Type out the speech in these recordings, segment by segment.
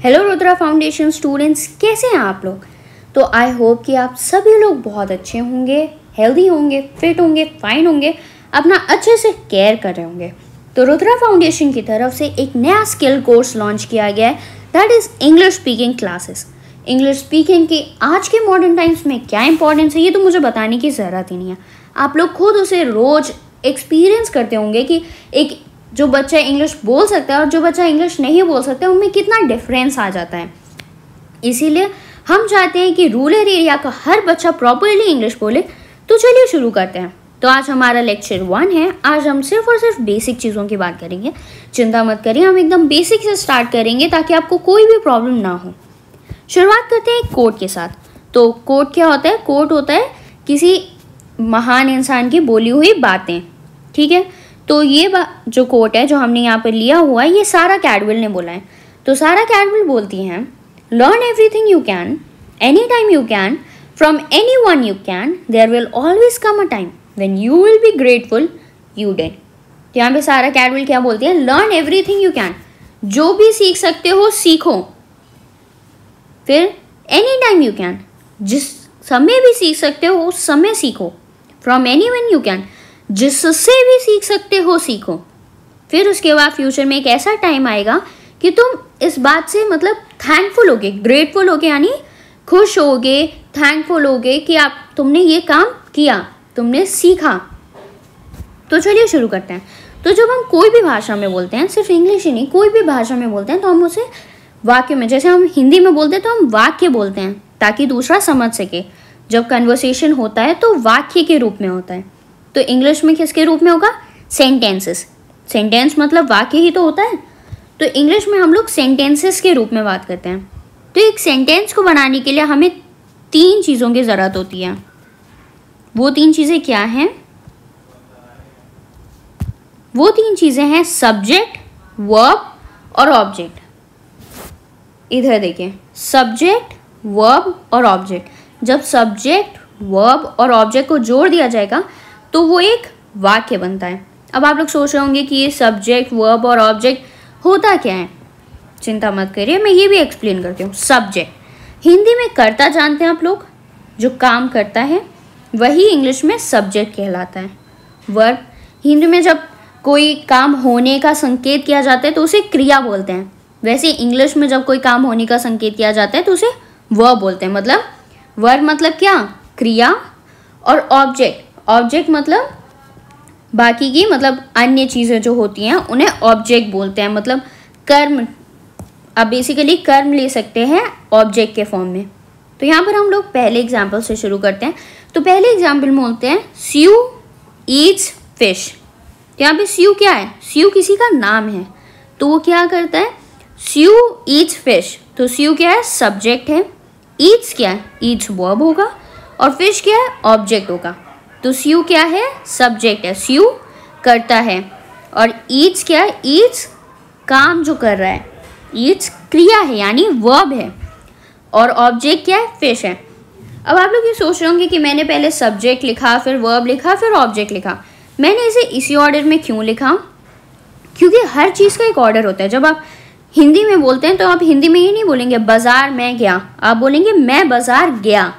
Hello Rudra foundation students, कैसे हैं आप लोग। तो आई होप कि आप सभी लोग बहुत अच्छे होंगे, हेल्दी होंगे, फिट होंगे, फाइन होंगे, अपना अच्छे से केयर कर रहे होंगे। तो रुद्रा फाउंडेशन की तरफ से एक नया स्किल कोर्स लॉन्च किया गया है, that is English speaking classes. English speaking की आज के मॉडर्न टाइम्स में क्या इंपॉर्टेंस है ये तो मुझे बताने की ज़रूरत ही नहीं है। आप लोग खुद उसे रोज़ एक्सपीरियंस करते होंगे कि एक जो बच्चा इंग्लिश बोल सकता है और जो बच्चा इंग्लिश नहीं बोल सकता है उनमें कितना डिफरेंस आ जाता है। इसीलिए हम चाहते हैं कि रूरल एरिया का हर बच्चा प्रॉपरली इंग्लिश बोले। तो चलिए शुरू करते हैं। तो आज हमारा लेक्चर 1 है। आज हम सिर्फ और सिर्फ बेसिक चीज़ों की बात करेंगे। चिंता मत करिए, हम एकदम बेसिक से स्टार्ट करेंगे ताकि आपको कोई भी प्रॉब्लम ना हो। शुरुआत करते हैं एक कोट के साथ। तो कोट क्या होता है? कोट होता है किसी महान इंसान की बोली हुई बातें, ठीक है। तो ये जो कोट है जो हमने यहाँ पर लिया हुआ है ये सारा कैडविल ने बोला है। तो सारा कैडविल बोलती हैं, learn everything you can, any time you can, from anyone you can, there will always come a time when you will be grateful you did. तो यहाँ पे सारा कैडविल क्या बोलती है? लर्न एवरीथिंग यू कैन, जो भी सीख सकते हो सीखो। फिर एनी टाइम यू कैन, जिस समय भी सीख सकते हो उस समय सीखो। From anyone you can, जिससे भी सीख सकते हो सीखो। फिर उसके बाद फ्यूचर में एक ऐसा टाइम आएगा कि तुम इस बात से मतलब थैंकफुल होगे, ग्रेटफुल होगे, यानी खुश होगे, थैंकफुल होगे कि तुमने ये काम किया, तुमने सीखा। तो चलिए शुरू करते हैं। तो जब हम कोई भी भाषा में बोलते हैं, सिर्फ इंग्लिश ही नहीं, कोई भी भाषा में बोलते हैं तो हम उसे वाक्य में, जैसे हम हिंदी में बोलते हैं तो हम वाक्य बोलते हैं ताकि दूसरा समझ सके। जब कन्वर्सेशन होता है तो वाक्य के रूप में होता है। तो इंग्लिश में किसके रूप में होगा? सेंटेंसेस। सेंटेंस मतलब वाक्य ही तो होता है। तो इंग्लिश में हम लोग सेंटेंसेस के रूप में बात करते हैं। तो एक सेंटेंस को बनाने के लिए हमें 3 चीज़ों की ज़रूरत होती है। वो 3 चीज़ें क्या हैं? वो 3 चीज़ें हैं सब्जेक्ट, वर्ब और ऑब्जेक्ट। इधर देखिए, सब्जेक्ट, वर्ब और ऑब्जेक्ट। जब सब्जेक्ट, वर्ब और ऑब्जेक्ट को जोड़ दिया जाएगा तो वो एक वाक्य बनता है। अब आप लोग सोच रहे होंगे कि ये सब्जेक्ट, वर्ब और ऑब्जेक्ट होता क्या है। चिंता मत करिए, मैं ये भी एक्सप्लेन करती हूँ। सब्जेक्ट हिंदी में कर्ता जानते हैं आप लोग, जो काम करता है, वही इंग्लिश में सब्जेक्ट कहलाता है। वर्ब हिंदी में जब कोई काम होने का संकेत किया जाता है तो उसे क्रिया बोलते हैं। वैसे इंग्लिश में जब कोई काम होने का संकेत किया जाता है तो उसे वर्ब बोलते हैं। मतलब वर्ब मतलब क्या? क्रिया। और ऑब्जेक्ट, ऑब्जेक्ट मतलब बाकी की, मतलब अन्य चीज़ें जो होती हैं उन्हें ऑब्जेक्ट बोलते हैं। मतलब कर्म, अब बेसिकली कर्म ले सकते हैं ऑब्जेक्ट के फॉर्म में। तो यहाँ पर हम लोग पहले एग्जाम्पल से शुरू करते हैं। तो पहले एग्जाम्पल में बोलते हैं स्यू ईट्स फिश। तो यहाँ पे स्यू क्या है? स्यू किसी का नाम है तो वो क्या करता है? स्यू ईट्स फिश। तो स्यू क्या है? सब्जेक्ट है। ईट्स क्या है? ईट्स वर्ब होगा। और फिश क्या है? ऑब्जेक्ट होगा। तो स्यू क्या है? सब्जेक्ट है, स्यू करता है। और ईट्स क्या है? ईट्स काम जो कर रहा है, ईट्स क्रिया है यानी वर्ब है। और ऑब्जेक्ट क्या है? फिश है। अब आप लोग ये सोच रहे होंगे कि मैंने पहले सब्जेक्ट लिखा, फिर वर्ब लिखा, फिर ऑब्जेक्ट लिखा। मैंने इसे इसी ऑर्डर में क्यों लिखा? क्योंकि हर चीज़ का एक ऑर्डर होता है। जब आप हिंदी में बोलते हैं तो आप हिंदी में ये नहीं बोलेंगे बाजार मैं गया, आप बोलेंगे मैं बाजार गया।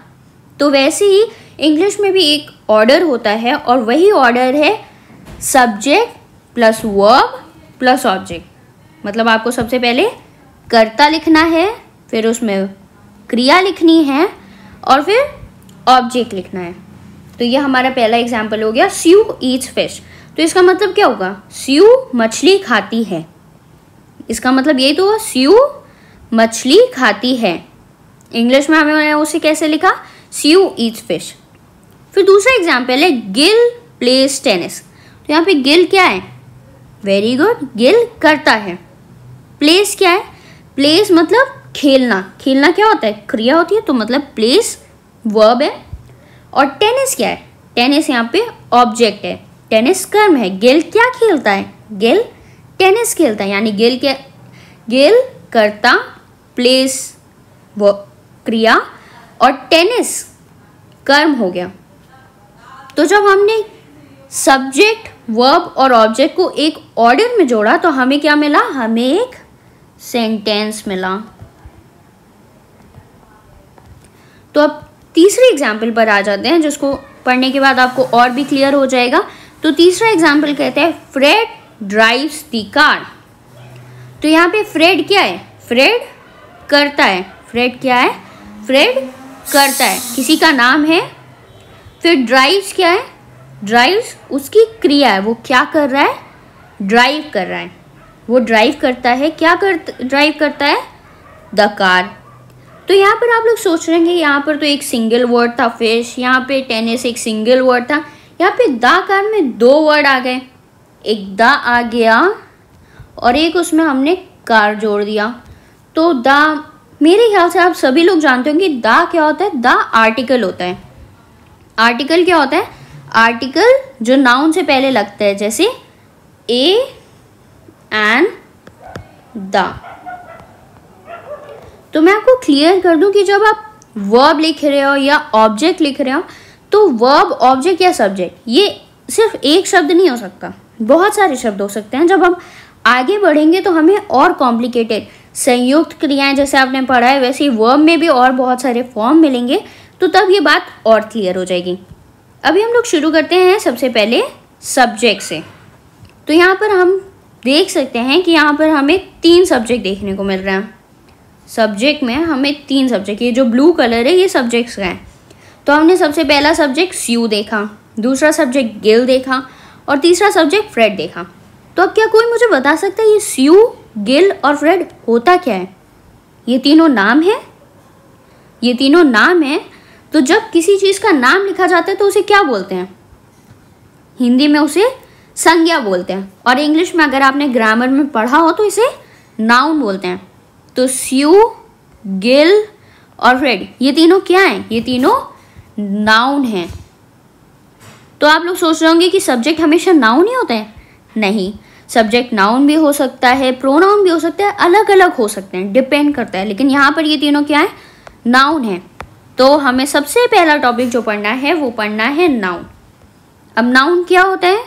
तो वैसे ही इंग्लिश में भी एक ऑर्डर होता है और वही ऑर्डर है subject plus verb plus object. मतलब आपको सबसे पहले कर्ता लिखना है, फिर उसमें क्रिया लिखनी है और फिर ऑब्जेक्ट लिखना है। तो ये हमारा पहला एग्जाम्पल हो गया स्यू ईट्स फिश। तो इसका मतलब क्या होगा? स्यू मछली खाती है। इसका मतलब यही तो, स्यू मछली खाती है। इंग्लिश में हमें उसे कैसे लिखा? स्यू ईट्स फिश। फिर दूसरा एग्जाम्पल है गिल प्लेस टेनिस। तो यहाँ पे गिल क्या है? वेरी गुड, गिल करता है। प्लेस क्या है? प्लेस मतलब खेलना। खेलना क्या होता है? क्रिया होती है। तो मतलब प्लेस वर्ब है। और टेनिस क्या है? टेनिस यहाँ पे ऑब्जेक्ट है। टेनिस कर्म है। गिल क्या खेलता है? गिल टेनिस खेलता है। यानी गिल क्या? गिल करता, प्लेस क्रिया और टेनिस कर्म हो गया। तो जब हमने सब्जेक्ट, वर्ब और ऑब्जेक्ट को एक ऑर्डर में जोड़ा तो हमें क्या मिला? हमें एक सेंटेंस मिला। तो अब तीसरी एग्जाम्पल पर आ जाते हैं, जिसको पढ़ने के बाद आपको और भी क्लियर हो जाएगा। तो तीसरा एग्जाम्पल कहते हैं फ्रेड ड्राइव्स द कार। तो यहाँ पे फ्रेड क्या है? फ्रेड करता है। फ्रेड क्या है? फ्रेड करता है, किसी का नाम है। फिर ड्राइव्स क्या है? ड्राइव्स उसकी क्रिया है, वो क्या कर रहा है? ड्राइव कर रहा है, वो ड्राइव करता है। क्या ड्राइव करता है? The car. तो यहाँ पर आप लोग सोच रहे हैं यहाँ पर तो एक सिंगल वर्ड था फिश, यहाँ पे टेनिस एक सिंगल वर्ड था, यहाँ पे द कार में दो वर्ड आ गए, एक द आ गया और एक उसमें हमने कार जोड़ दिया। तो द, मेरे ख्याल से आप सभी लोग जानते होंगे द क्या होता है? द आर्टिकल होता है। आर्टिकल क्या होता है? आर्टिकल जो नाउन से पहले लगता है, जैसे ए एंड द। तो मैं आपको क्लियर कर दूं कि जब आप वर्ब लिख रहे हो या ऑब्जेक्ट लिख रहे हो, तो वर्ब, ऑब्जेक्ट या सब्जेक्ट, ये सिर्फ एक शब्द नहीं हो सकता, बहुत सारे शब्द हो सकते हैं। जब हम आगे बढ़ेंगे तो हमें और कॉम्प्लिकेटेड संयुक्त क्रियाएं जैसे आपने पढ़ा है, वैसे ही वर्ब में भी और बहुत सारे फॉर्म मिलेंगे, तो तब ये बात और क्लियर हो जाएगी। अभी हम लोग शुरू करते हैं सबसे पहले सब्जेक्ट से। तो यहाँ पर हम देख सकते हैं कि यहाँ पर हमें 3 सब्जेक्ट देखने को मिल रहे हैं। सब्जेक्ट में हमें 3 सब्जेक्ट, ये जो ब्लू कलर है ये सब्जेक्ट्स का है। तो हमने सबसे पहला सब्जेक्ट स्यू देखा, दूसरा सब्जेक्ट गिल देखा और तीसरा सब्जेक्ट फ्रेड देखा। तो अब क्या कोई मुझे बता सकता है ये स्यू, गिल और फ्रेड होता क्या है? ये तीनों नाम है, ये तीनों नाम है। तो जब किसी चीज़ का नाम लिखा जाता है तो उसे क्या बोलते हैं? हिंदी में उसे संज्ञा बोलते हैं, और इंग्लिश में अगर आपने ग्रामर में पढ़ा हो तो इसे नाउन बोलते हैं। तो स्यू, गिल और फ्रेड ये तीनों क्या हैं? ये तीनों नाउन हैं। तो आप लोग सोच रहे होंगे कि सब्जेक्ट हमेशा नाउन ही होता है। नहीं, सब्जेक्ट नाउन भी हो सकता है, प्रोनाउन भी हो सकता है, अलग अलग हो सकते हैं, डिपेंड करता है। लेकिन यहाँ पर ये तीनों क्या है? नाउन है। तो हमें सबसे पहला टॉपिक जो पढ़ना है वो पढ़ना है नाउन। अब नाउन क्या होता है?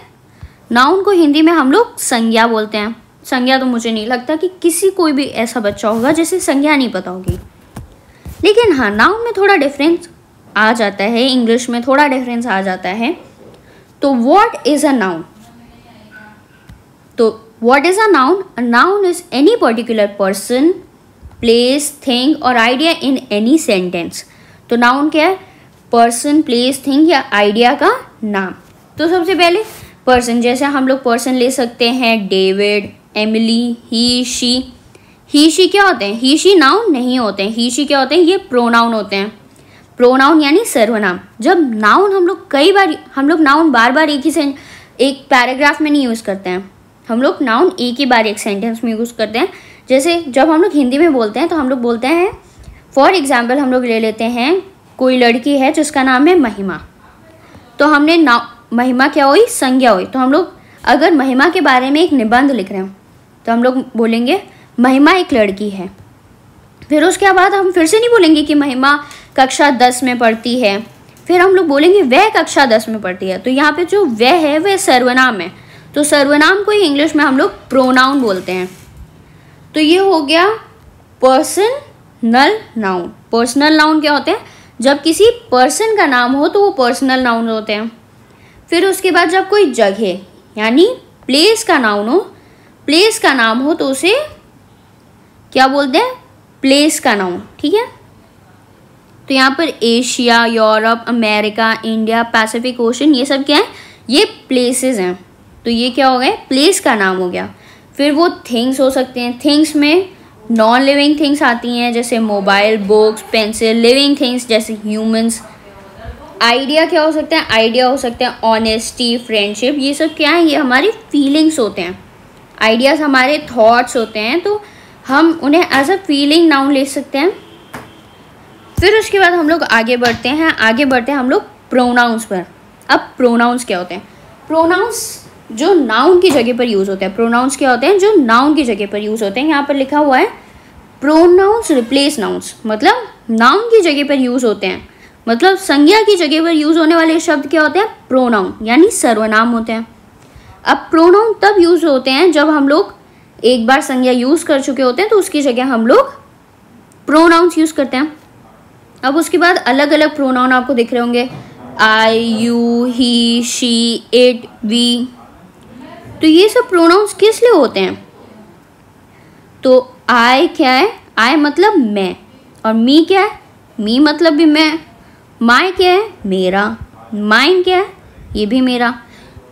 नाउन को हिंदी में हम लोग संज्ञा बोलते हैं। संज्ञा तो मुझे नहीं लगता कि किसी कोई भी ऐसा बच्चा होगा जिसे संज्ञा नहीं पता होगी। लेकिन हाँ, नाउन में थोड़ा डिफरेंस आ जाता है, इंग्लिश में थोड़ा डिफरेंस आ जाता है। तो व्हाट इज अ नाउन? तो what is a noun? A noun is any particular person, place, thing और आइडिया इन एनी सेंटेंस। तो नाउन क्या है? पर्सन, प्लेस, थिंग या आइडिया का नाम। तो सबसे पहले पर्सन, जैसे हम लोग पर्सन ले सकते हैं David, Emily, he, she. He, she क्या होते हैं? ही, शी नाउन नहीं होते हैं। ही, शी क्या होते हैं? ये प्रोनाउन होते हैं। प्रोनाउन यानी सर्वनाम। जब नाउन हम लोग नाउन बार बार एक पैराग्राफ में नहीं यूज़ करते हैं। हम लोग नाउन एक ही बार एक सेंटेंस में यूज़ करते हैं। जैसे जब हम लोग हिंदी में बोलते हैं तो हम लोग बोलते हैं, फॉर एग्जाम्पल हम लोग ले लेते हैं, कोई लड़की है जिसका नाम है महिमा। तो हमने महिमा क्या हुई? संज्ञा हुई। तो हम लोग अगर महिमा के बारे में एक निबंध लिख रहे हैं तो हम लोग बोलेंगे महिमा एक लड़की है। फिर उसके बाद हम फिर से नहीं बोलेंगे कि महिमा कक्षा 10 में पढ़ती है, फिर हम लोग बोलेंगे वह कक्षा 10 में पढ़ती है। तो यहाँ पे जो वह है वह सर्वनाम है। तो सर्वनाम को ही इंग्लिश में हम लोग प्रोनाउन बोलते हैं। तो ये हो गया पर्सनल नाउन। पर्सनल नाउन क्या होते हैं? जब किसी पर्सन का नाम हो तो वो पर्सनल नाउन होते हैं। फिर उसके बाद जब कोई जगह यानी प्लेस का नाउन हो, प्लेस का नाम हो तो उसे क्या बोलते हैं? प्लेस का नाउन। ठीक है। तो यहाँ पर Asia, Europe, America, India, Pacific ocean, ये सब क्या है? ये प्लेसेस हैं। तो ये क्या हो गए? प्लेस का नाम हो गया। फिर वो थिंग्स हो सकते हैं। थिंग्स में नॉन लिविंग थिंग्स आती हैं, जैसे mobile, books, pencil. Living things जैसे ह्यूमंस। आइडिया क्या हो सकते हैं? आइडिया हो सकते हैं ऑनेस्टी, फ्रेंडशिप। ये सब क्या है? ये हमारी फीलिंग्स होते हैं। आइडियाज़ हमारे थॉट्स होते हैं, तो हम उन्हें एज अ फीलिंग नाउन ले सकते हैं। फिर उसके बाद हम लोग आगे बढ़ते हैं हम लोग प्रोनाउंस पर। अब प्रोनाउंस क्या होते हैं? प्रोनाउंस जो नाउन की जगह पर यूज़ होते हैं। प्रोनाउंस क्या होते हैं? जो नाउन की जगह पर यूज़ होते हैं। यहाँ पर लिखा हुआ है प्रोनाउंस रिप्लेस नाउन्स, मतलब नाउन की जगह पर यूज़ होते हैं। मतलब संज्ञा की जगह पर यूज़ होने वाले शब्द क्या होते हैं? प्रोनाउन यानी सर्वनाम होते हैं। अब प्रोनाउन तब यूज़ होते हैं जब हम लोग एक बार संज्ञा यूज़ कर चुके होते हैं, तो उसकी जगह हम लोग प्रोनाउंस यूज़ करते हैं। अब उसके बाद अलग अलग प्रोनाउन आपको दिख रहे होंगे, I, you, he, she, it, we. तो ये सब प्रोनाउंस किस लिए होते हैं? तो आई क्या है? आई मतलब मैं, और मी क्या है? मी मतलब भी मैं। माई क्या है? मेरा। माइन क्या है? ये भी मेरा।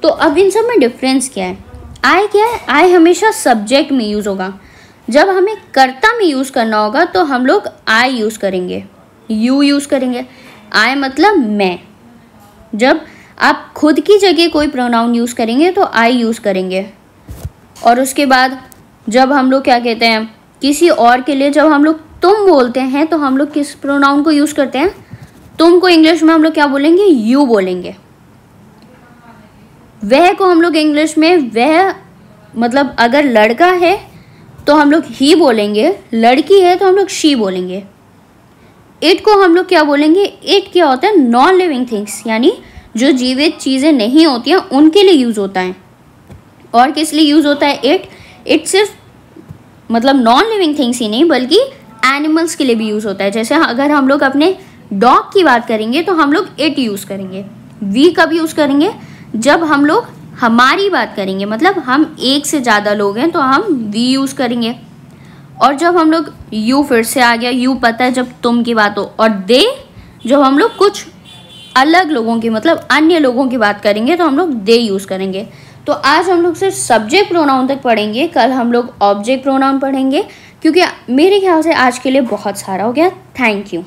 तो अब इन सब में डिफरेंस क्या है? आई क्या है? आई हमेशा सब्जेक्ट में यूज़ होगा। जब हमें कर्ता में यूज़ करना होगा तो हम लोग आई यूज़ करेंगे, यू यूज़ करेंगे। आई मतलब मैं। जब आप खुद की जगह कोई प्रोनाउन यूज़ करेंगे तो आई यूज़ करेंगे। और उसके बाद जब हम लोग क्या कहते हैं, किसी और के लिए जब हम लोग तुम बोलते हैं तो हम लोग किस प्रोनाउन को यूज़ करते हैं? तुम को इंग्लिश में हम लोग क्या बोलेंगे? यू बोलेंगे। वह को हम लोग इंग्लिश में वह मतलब अगर लड़का है तो हम लोग ही बोलेंगे, लड़की है तो हम लोग शी बोलेंगे। इट को हम लोग क्या बोलेंगे? इट क्या होता है? नॉन लिविंग थिंग्स, यानी जो जीवित चीज़ें नहीं होती हैं उनके लिए यूज़ होता है। और किस लिए यूज़ होता है इट? इट सिर्फ मतलब नॉन लिविंग थिंग्स ही नहीं बल्कि एनिमल्स के लिए भी यूज़ होता है। जैसे अगर हम लोग अपने डॉग की बात करेंगे तो हम लोग इट यूज़ करेंगे। वी कब यूज़ करेंगे? जब हम लोग हमारी बात करेंगे, मतलब हम एक से ज़्यादा लोग हैं तो हम वी यूज़ करेंगे। और जब हम लोग यू, फिर से आ गया यू, पता है जब तुम की बात हो। और दे, जब हम लोग कुछ अलग लोगों की मतलब अन्य लोगों की बात करेंगे तो हम लोग दे यूज़ करेंगे। तो आज हम लोग सिर्फ सब्जेक्ट प्रोनाउन तक पढ़ेंगे, कल हम लोग ऑब्जेक्ट प्रोनाउन पढ़ेंगे, क्योंकि मेरे ख्याल से आज के लिए बहुत सारा हो गया। Thank you.